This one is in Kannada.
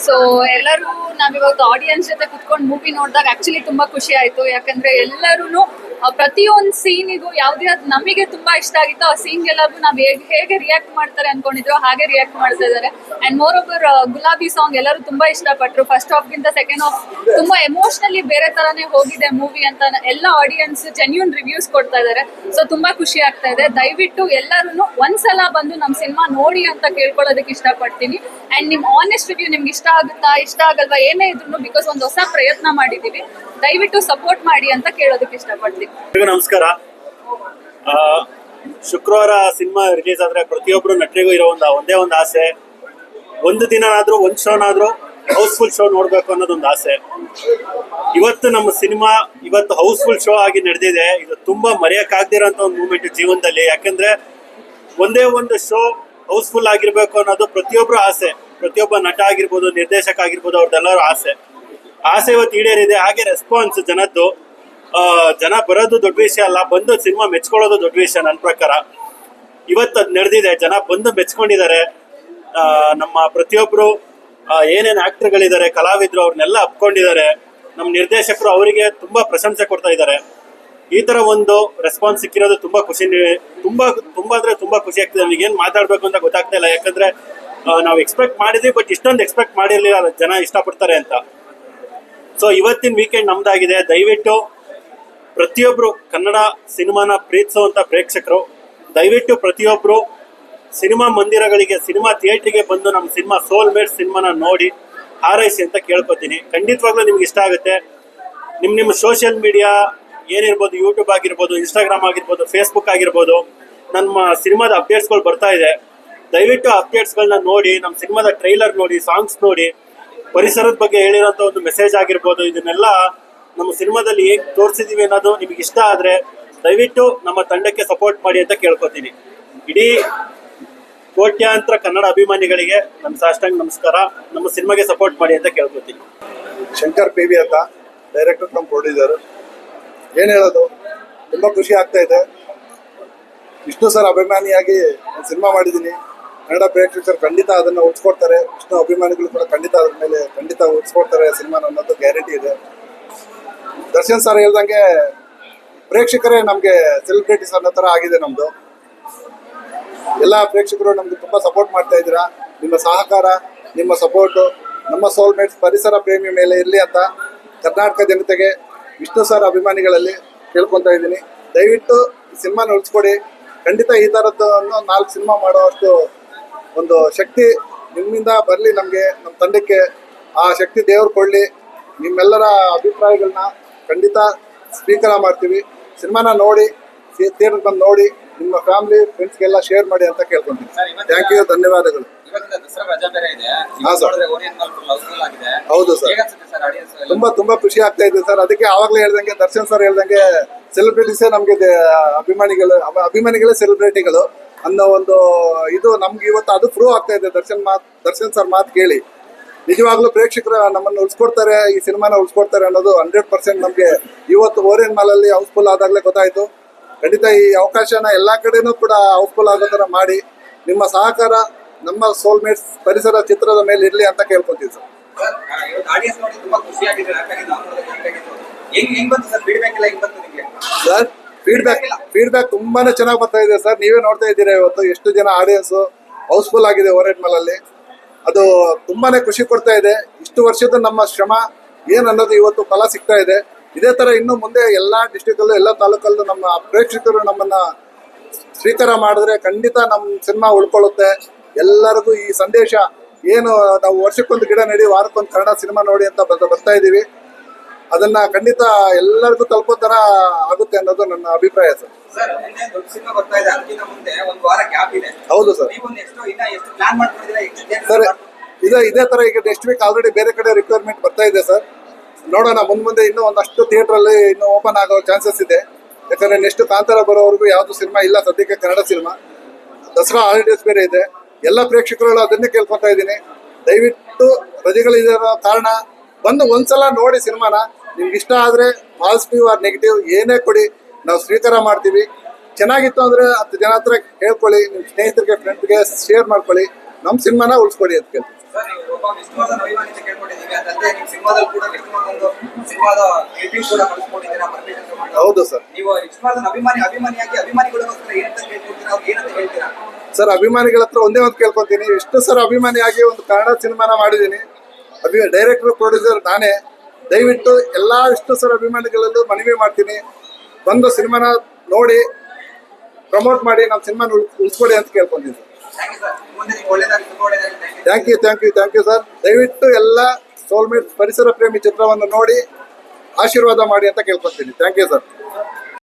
ಸೊ ಎಲ್ಲರೂ ನಾವಿವತ್ತು ಆಡಿಯನ್ಸ್ ಜೊತೆ ಕುತ್ಕೊಂಡು ಮೂವಿ ನೋಡಿದಾಗ ಆಕ್ಚುಲಿ ತುಂಬಾ ಖುಷಿ ಆಯ್ತು. ಯಾಕಂದ್ರೆ ಎಲ್ಲರೂ ಪ್ರತಿಯೊಂದು ಸೀನಿಗೂ ಯಾವ್ದು ನಮಗೆ ತುಂಬಾ ಇಷ್ಟ ಆಗಿತ್ತು ಆ ಸೀನ್ ಎಲ್ಲರಿಗೂ ನಾವ್ ಹೇಗೆ ರಿಯಾಕ್ಟ್ ಮಾಡ್ತಾರೆ ಅನ್ಕೊಂಡಿದ್ರು ಹಾಗೆ ರಿಯಾಕ್ಟ್ ಮಾಡ್ತಾ ಇದಾರೆ. ಅಂಡ್ ಮೋರ್ ಓವರ್ ಗುಲಾಬಿ ಸಾಂಗ್ ಎಲ್ಲರೂ ತುಂಬಾ ಇಷ್ಟಪಟ್ರು. ಫಸ್ಟ್ ಹಾಫ್ ಗಿಂತ ಸೆಕೆಂಡ್ ಹಾಫ್ ತುಂಬಾ ಎಮೋಷನಲಿ ಬೇರೆ ತರಾನೇ ಹೋಗಿದೆ ಮೂವಿ ಅಂತ ಎಲ್ಲ ಆಡಿಯನ್ಸ್ ಜೆನ್ಯೂನ್ ರಿವ್ಯೂಸ್ ಕೊಡ್ತಾ ಇದಾರೆ. ಸೊ ತುಂಬಾ ಖುಷಿ ಆಗ್ತಾ ಇದೆ. ದಯವಿಟ್ಟು ಎಲ್ಲರೂ ಒಂದ್ಸಲ ಬಂದು ನಮ್ ಸಿನಿಮಾ ನೋಡಿ ಅಂತ ಕೇಳ್ಕೊಳ್ಳೋದಕ್ಕೆ ಇಷ್ಟಪಡ್ತೀನಿ. ಅಂಡ್ ನಿಮ್ ಆನೆಸ್ಟ್ ರಿವ್ಯೂ ನಿಮ್ಗೆ ಇಷ್ಟ ಆಗುತ್ತಾ ಇಷ್ಟ ಆಗಲ್ವಾ ಏನೇ ಇದ್ರು ಬಿಕಾಸ್ ಒಂದು ಹೊಸ ಪ್ರಯತ್ನ ಮಾಡಿದೀವಿ, ದಯವಿಟ್ಟು ಸಪೋರ್ಟ್ ಮಾಡಿ ಅಂತ ಕೇಳೋದಕ್ಕೆ ಇಷ್ಟಪಡ್ತೀನಿ. ನಮಸ್ಕಾರ. ಶುಕ್ರವಾರ ಸಿನಿಮಾ ರಿಲೀಸ್ ಆದ್ರೆ ಪ್ರತಿಯೊಬ್ರು ನಟರಿಗೂ ಇರೋ ಒಂದೇ ಒಂದು ಆಸೆ, ಒಂದು ದಿನನಾದ್ರೂ ಒಂದು ಶೋನಾದ್ರೂ ಹೌಸ್ಫುಲ್ ಶೋ ನೋಡ್ಬೇಕು ಅನ್ನೋದೊಂದು ಆಸೆ. ಇವತ್ತು ನಮ್ಮ ಸಿನಿಮಾ ಇವತ್ತು ಹೌಸ್ಫುಲ್ ಶೋ ಆಗಿ ನಡೆದಿದೆ. ಇದು ತುಂಬಾ ಮರೆಯಕ್ಕಾಗ್ದಿರೋಂಥ ಒಂದು ಮೂಮೆಂಟ್ ಜೀವನದಲ್ಲಿ. ಯಾಕಂದ್ರೆ ಒಂದೇ ಒಂದು ಶೋ ಹೌಸ್ಫುಲ್ ಆಗಿರ್ಬೇಕು ಅನ್ನೋದು ಪ್ರತಿಯೊಬ್ಬರ ಆಸೆ. ಪ್ರತಿಯೊಬ್ಬ ನಟ ಆಗಿರ್ಬೋದು, ನಿರ್ದೇಶಕ ಆಗಿರ್ಬೋದು, ಅವ್ರದ್ದೆಲ್ಲರ ಆಸೆ ಇವತ್ತು ಈಡೇರಿದೆ. ಹಾಗೆ ರೆಸ್ಪಾನ್ಸ್ ಜನದ್ದು, ಜನ ಬರೋದು ದೊಡ್ಡ ವಿಷಯ ಅಲ್ಲ, ಬಂದು ಸಿನಿಮಾ ಮೆಚ್ಕೊಳ್ಳೋದು ದೊಡ್ಡ ವಿಷಯ. ನನ್ನ ಪ್ರಕಾರ ಇವತ್ತು ಅದು ನಡೆದಿದೆ, ಜನ ಬಂದು ಮೆಚ್ಕೊಂಡಿದ್ದಾರೆ. ನಮ್ಮ ಪ್ರತಿಯೊಬ್ಬರು ಏನೇನು ಆಕ್ಟರ್ಗಳಿದ್ದಾರೆ, ಕಲಾವಿದರು, ಅವ್ರನ್ನೆಲ್ಲ ಅಪ್ಕೊಂಡಿದ್ದಾರೆ. ನಮ್ಮ ನಿರ್ದೇಶಕರು ಅವರಿಗೆ ತುಂಬಾ ಪ್ರಶಂಸೆ ಕೊಡ್ತಾ ಇದ್ದಾರೆ. ಈ ತರ ಒಂದು ರೆಸ್ಪಾನ್ಸ್ ಸಿಕ್ಕಿರೋದು ತುಂಬಾ ಖುಷಿ, ತುಂಬಾ ಅಂದ್ರೆ ತುಂಬಾ ಖುಷಿ ಆಗ್ತದೆ. ನಮಗೆ ಏನ್ ಮಾತಾಡ್ಬೇಕು ಅಂತ ಗೊತ್ತಾಗ್ತಾ ಇಲ್ಲ. ಯಾಕಂದ್ರೆ ನಾವು ಎಕ್ಸ್ಪೆಕ್ಟ್ ಮಾಡಿದ್ವಿ, ಬಟ್ ಇಷ್ಟೊಂದು ಎಕ್ಸ್ಪೆಕ್ಟ್ ಮಾಡಿರ್ಲಿಲ್ಲ ಜನ ಇಷ್ಟಪಡ್ತಾರೆ ಅಂತ. ಸೊ ಇವತ್ತಿನ ವೀಕೆಂಡ್ ನಮ್ದಾಗಿದೆ. ದಯವಿಟ್ಟು ಪ್ರತಿಯೊಬ್ರು ಕನ್ನಡ ಸಿನಿಮಾನ ಪ್ರೀತಿಸುವಂತ ಪ್ರೇಕ್ಷಕರು ದಯವಿಟ್ಟು ಪ್ರತಿಯೊಬ್ರು ಸಿನಿಮಾ ಮಂದಿರಗಳಿಗೆ, ಸಿನಿಮಾ ಥಿಯೇಟ್ರಿಗೆ ಬಂದು ನಮ್ಮ ಸಿನಿಮಾ ಸೋಲ್ಮೇಟ್ ಸಿನಿಮಾನ ನೋಡಿ ಹಾರೈಸಿ ಅಂತ ಕೇಳ್ಕೊತೀನಿ. ಖಂಡಿತವಾಗ್ಲೂ ನಿಮ್ಗೆ ಇಷ್ಟ ಆಗುತ್ತೆ. ನಿಮ್ಮ ಸೋಷಿಯಲ್ ಮೀಡಿಯಾ ಏನಿರ್ಬೋದು, ಯೂಟ್ಯೂಬ್ ಆಗಿರ್ಬೋದು, ಇನ್ಸ್ಟಾಗ್ರಾಮ್ ಆಗಿರ್ಬೋದು, ಫೇಸ್ಬುಕ್ ಆಗಿರ್ಬೋದು, ನಮ್ಮ ಸಿನಿಮಾದ ಅಪ್ಡೇಟ್ಸ್ಗಳು ಬರ್ತಾ ಇದೆ. ದಯವಿಟ್ಟು ಅಪ್ಡೇಟ್ಸ್ಗಳನ್ನ ನೋಡಿ, ನಮ್ಮ ಸಿನಿಮಾದ ಟ್ರೈಲರ್ ನೋಡಿ, ಸಾಂಗ್ಸ್ ನೋಡಿ, ಪರಿಸರದ ಬಗ್ಗೆ ಹೇಳಿರೋಂಥ ಒಂದು ಮೆಸೇಜ್ ಆಗಿರ್ಬೋದು, ಇದನ್ನೆಲ್ಲ ನಮ್ಮ ಸಿನಿಮಾದಲ್ಲಿ ಹೇಗೆ ತೋರಿಸಿದೀವಿ ಅನ್ನೋದು ನಿಮಗೆ ಇಷ್ಟ ಆದರೆ ದಯವಿಟ್ಟು ನಮ್ಮ ತಂಡಕ್ಕೆ ಸಪೋರ್ಟ್ ಮಾಡಿ ಅಂತ ಕೇಳ್ಕೊತೀನಿ. ಇಡೀ ಕೋಟ್ಯಾಂತರ ಕನ್ನಡ ಅಭಿಮಾನಿಗಳಿಗೆ ನಮ್ಮ ಸಾಷ್ಟಾಂಗ ನಮಸ್ಕಾರ. ನಮ್ಮ ಸಿನಿಮಾಗೆ ಸಪೋರ್ಟ್ ಮಾಡಿ ಅಂತ ಕೇಳ್ಕೊತೀನಿ. ಶಂಕರ್ ಪಿ.ವಿ. ಅಂತ ಡೈರೆಕ್ಟರ್ ಕಮ್ ಪ್ರೊಡ್ಯೂಸರ್. ಏನು ಹೇಳೋದು, ತುಂಬ ಖುಷಿ ಆಗ್ತಾ ಇದೆ. ವಿಷ್ಣು ಸರ್ ಅಭಿಮಾನಿಯಾಗಿ ಸಿನಿಮಾ ಮಾಡಿದ್ದೀನಿ. ಕನ್ನಡ ಪ್ರೇಕ್ಷಕರು ಖಂಡಿತ ಅದನ್ನು ಉಳಿಸ್ಕೊಡ್ತಾರೆ. ವಿಷ್ಣು ಅಭಿಮಾನಿಗಳು ಕೂಡ ಖಂಡಿತ ಅದ್ರ ಮೇಲೆ ಖಂಡಿತ ಉಳಿಸ್ಕೊಡ್ತಾರೆ ಸಿನಿಮಾನ ಅನ್ನೋದು ಗ್ಯಾರಂಟಿ ಇದೆ. ದರ್ಶನ್ ಸರ್ ಹೇಳ್ದಂಗೆ ಪ್ರೇಕ್ಷಕರೇ ನಮಗೆ ಸೆಲೆಬ್ರಿಟೀಸ್ ಅನ್ನೋ ಥರ ಆಗಿದೆ ನಮ್ಮದು. ಎಲ್ಲ ಪ್ರೇಕ್ಷಕರು ನಮ್ಗೆ ತುಂಬ ಸಪೋರ್ಟ್ ಮಾಡ್ತಾ ಇದ್ದೀರಾ. ನಿಮ್ಮ ಸಹಕಾರ, ನಿಮ್ಮ ಸಪೋರ್ಟು ನಮ್ಮ ಸೋಲ್ಮೇಟ್ಸ್ ಪರಿಸರ ಪ್ರೇಮಿ ಮೇಲೆ ಇರಲಿ ಅಂತ ಕರ್ನಾಟಕ ಜನತೆಗೆ, ವಿಷ್ಣು ಸರ್ ಅಭಿಮಾನಿಗಳಲ್ಲಿ ಕೇಳ್ಕೊತಾ ಇದ್ದೀನಿ. ದಯವಿಟ್ಟು ಸಿನಿಮಾನ ಉಳಿಸ್ಕೊಡಿ. ಖಂಡಿತ ಈ ಥರದ್ದು 4 ಸಿನಿಮಾ ಮಾಡೋಷ್ಟು ಒಂದು ಶಕ್ತಿ ನಿಮ್ಮಿಂದ ಬರಲಿ ನಮಗೆ, ನಮ್ಮ ತಂಡಕ್ಕೆ. ಆ ಶಕ್ತಿ ದೇವ್ರು ಕೊಡಲಿ. ನಿಮ್ಮೆಲ್ಲರ ಅಭಿಪ್ರಾಯಗಳನ್ನ ಖಂಡಿತ ಸ್ವೀಕಾರ ಮಾಡ್ತೀವಿ. ಸಿನಿಮಾನ ನೋಡಿ, ಥಿಯೇಟರ್ಗೆ ಬಂದು ನೋಡಿ, ನಿಮ್ಮ ಫ್ಯಾಮಿಲಿ ಫ್ರೆಂಡ್ಸ್ಗೆಲ್ಲ ಶೇರ್ ಮಾಡಿ ಅಂತ ಕೇಳ್ಕೊಂತೀನಿ. ಥ್ಯಾಂಕ್ ಯು, ಧನ್ಯವಾದಗಳು. ಹಾಂ ಸರ್, ಹೌದು ಸರ್, ತುಂಬ ಖುಷಿ ಆಗ್ತಾ ಇದೆ ಸರ್. ಅದಕ್ಕೆ ಆವಾಗಲೇ ಹೇಳ್ದಂಗೆ, ದರ್ಶನ್ ಸರ್ ಹೇಳ್ದಂಗೆ ಸೆಲೆಬ್ರಿಟೀಸೇ ನಮಗೆ ಅಭಿಮಾನಿಗಳೇ ಸೆಲೆಬ್ರಿಟಿಗಳು ಅನ್ನೋ ಒಂದು ಇದು ನಮ್ಗೆ ಇವತ್ತು ಅದು ಪ್ರೂವ್ ಆಗ್ತಾ ಇದೆ. ದರ್ಶನ್ ಸರ್ ಮಾತು ಕೇಳಿ ನಿಜವಾಗ್ಲೂ ಪ್ರೇಕ್ಷಕರು ನಮ್ಮನ್ನು ಉಳಿಸ್ಕೊಡ್ತಾರೆ, ಈ ಸಿನಿಮಾನ ಉಳಿಸ್ಕೊಡ್ತಾರೆ ಅನ್ನೋದು 100% ನಮಗೆ ಇವತ್ತು ಓರಿಯನ್ ಮಾಲಲ್ಲಿ ಹೌಸ್ಫುಲ್ ಆದಾಗಲೇ ಗೊತ್ತಾಯಿತು. ಖಂಡಿತ ಈ ಅವಕಾಶನ ಎಲ್ಲ ಕಡೆನೂ ಕೂಡ ಹೌಸ್ಫುಲ್ ಆಗೋ ಥರ ಮಾಡಿ ನಿಮ್ಮ ಸಹಕಾರ ನಮ್ಮ ಸೋಲ್ಮೇಟ್ಸ್ ಪರಿಸರ ಚಿತ್ರದ ಮೇಲೆ ಇರಲಿ ಅಂತ ಕೇಳ್ಕೊತೀವಿ ಸರ್. ಸರ್ ಫೀಡ್ಬ್ಯಾಕ್ ತುಂಬಾನೇ ಚೆನ್ನಾಗಿ ಬರ್ತಾ ಇದೆ ಸರ್. ನೀವೇ ನೋಡ್ತಾ ಇದ್ದೀರಾ ಇವತ್ತು ಎಷ್ಟು ಜನ ಆಡಿಯನ್ಸ್ ಹೌಸ್ಫುಲ್ ಆಗಿದೆ ಓರಿಯನ್ ಮಾಲಲ್ಲಿ. ಅದು ತುಂಬಾನೇ ಖುಷಿ ಕೊಡ್ತಾ ಇದೆ. ಇಷ್ಟು ವರ್ಷದ ನಮ್ಮ ಶ್ರಮ ಏನ್ ಅನ್ನೋದು ಇವತ್ತು ಫಲ ಸಿಗ್ತಾ ಇದೆ. ಇದೇ ತರ ಇನ್ನು ಮುಂದೆ ಎಲ್ಲಾ ಡಿಸ್ಟ್ರಿಕ್ಟಲ್ಲೂ ಎಲ್ಲ ತಾಲೂಕಲ್ಲೂ ನಮ್ಮ ಪ್ರೇಕ್ಷಕರು ನಮ್ಮನ್ನ ಸ್ವೀಕಾರ ಮಾಡಿದ್ರೆ ಖಂಡಿತ ನಮ್ಮ ಸಿನಿಮಾ ಉಳ್ಕೊಳ್ಳುತ್ತೆ. ಎಲ್ಲರಿಗೂ ಈ ಸಂದೇಶ ಏನು, ನಾವು ವರ್ಷಕ್ಕೊಂದು ಗಿಡ ನೆಡಿ, ವಾರಕ್ಕೊಂದು ಕನ್ನಡ ಸಿನಿಮಾ ನೋಡಿ ಅಂತ ಬರ್ತಾ ಇದ್ದೀವಿ. ಅದನ್ನ ಖಂಡಿತ ಎಲ್ಲರಿಗೂ ತಲುಪೋ ತರ ಆಗುತ್ತೆ ಅನ್ನೋದು ನನ್ನ ಅಭಿಪ್ರಾಯ ಸರ್. ಹೌದು ಸರ್. ಸರ್ ಇದೇ ತರ ಈಗ ನೆಕ್ಸ್ಟ್ ವೀಕ್ ಆಲ್ರೆಡಿ ಬೇರೆ ಕಡೆ ರಿಕ್ವೈರ್ಮೆಂಟ್ ಬರ್ತಾ ಇದೆ ಸರ್. ನೋಡೋಣ, ಮುಂದೆ ಇನ್ನೂ ಒಂದಷ್ಟು ಥಿಯೇಟ್ರಲ್ಲಿ ಇನ್ನೂ ಓಪನ್ ಆಗೋ ಚಾನ್ಸಸ್ ಇದೆ. ಯಾಕಂದ್ರೆ ನೆಕ್ಸ್ಟ್ ಕಾಂತಾರ ಬರೋವರೆಗೂ ಯಾವ್ದು ಸಿನಿಮಾ ಇಲ್ಲ ಸದ್ಯಕ್ಕೆ ಕನ್ನಡ ಸಿನಿಮಾ. ದಸರಾ ಹಾಲಿಡೇಸ್ ಬೇರೆ ಇದೆ. ಎಲ್ಲ ಪ್ರೇಕ್ಷಕರುಗಳು ಅದನ್ನೇ ಕೇಳ್ಕೊತಾ ಇದ್ದೀನಿ. ದಯವಿಟ್ಟು ರಜೆಗಳಿರೋ ಕಾರಣ ಬಂದು ಒಂದ್ಸಲ ನೋಡಿ ಸಿನಿಮಾನ. ನಿಮ್ಗೆ ಇಷ್ಟ ಆದರೆ ಪಾಸಿಟಿವ್ ಆರ್ ನೆಗೆಟಿವ್ ಏನೇ ಕೊಡಿ, ನಾವು ಸ್ವೀಕಾರ ಮಾಡ್ತೀವಿ. ಚೆನ್ನಾಗಿತ್ತು ಅಂದರೆ 10 ಜನ ಹತ್ರ ಹೇಳ್ಕೊಳ್ಳಿ, ನಿಮ್ಮ ಸ್ನೇಹಿತರಿಗೆ ಫ್ರೆಂಡ್ಗೆ ಶೇರ್ ಮಾಡ್ಕೊಳ್ಳಿ, ನಮ್ಮ ಸಿನಿಮಾನ ಉಳಿಸ್ಕೊಡಿ ಅಂತ ಕೇಳ್ತೀವಿ. ಒಬ್ಬ ವಿಷ್ಣುವರ್ಧನ್ ಅಭಿಮಾನಿ ಅಂತ ಕೇಳ್ಕೊಂಡಿದ್ದೀವಿ. ಅದಲ್ಲದೆ ನೀವು ಸಿನಿಮಾದಲ್ಲಿ ಕೂಡ ವಿಷ್ಣುವರ್ಧನ್ ಸಿನಿಮಾದ ಎಡಿಟಿಂಗ್ ಕೂಡ ಕಳಿಸ್ಕೊಂಡಿದ್ದೀರಾ ಪರ್ಮಿಷನ್ ತಗೊಂಡು. ಹೌದು ಸರ್. ನೀವು ವಿಷ್ಣುವರ್ಧನ್ ಅಭಿಮಾನಿಯಾಗಿ ಅಭಿಮಾನಿಗಳಿಗೋಸ್ಕರ ಏನಂತ ಕೇಳ್ಕೊಳ್ತೀರಾ, ಅವ್ರು ಏನಂತ ಹೇಳ್ತೀರಾ? ಸರ್ ಅಭಿಮಾನಿಗಳ ಹತ್ರ ಒಂದೇ ಒಂದು ಕೇಳ್ಕೊತೀನಿ, ವಿಷ್ಣು ಸರ್ ಅಭಿಮಾನಿಯಾಗಿ ಒಂದು ಕನ್ನಡ ಸಿನಿಮಾನ ಮಾಡಿದ್ದೀನಿ. ಡೈರೆಕ್ಟರ್ ಪ್ರೊಡ್ಯೂಸರ್ ನಾನೇ. ದಯವಿಟ್ಟು ಎಲ್ಲ ವಿಷ್ಣು ಸರ್ ಅಭಿಮಾನಿಗಳಲ್ಲೂ ಮನವಿ ಮಾಡ್ತೀನಿ, ಬಂದು ಸಿನಿಮಾನ ನೋಡಿ ಪ್ರಮೋಟ್ ಮಾಡಿ ನಮ್ಮ ಸಿನಿಮಾನ ಉಳಿಸ್ಕೊಡಿ ಅಂತ ಕೇಳ್ಕೊಂಡಿದ್ದೀನಿ. Thank you sir. ಮುಂದೆ ನೀವು ಒಳ್ಳೇದಾಗಿ ತುಂಬ ಒಳ್ಳೇದಾಗಿ thank you. Thank you sir. ದಯವಿಟ್ಟು ಎಲ್ಲ ಸೋಲ್ಮೇಟ್ ಪರಿಸರ ಪ್ರೇಮಿ ಚಿತ್ರವನ್ನು ನೋಡಿ ಆಶೀರ್ವಾದ ಮಾಡಿ ಅಂತ ಕೇಳ್ಕೊತೀನಿ. Thank you sir.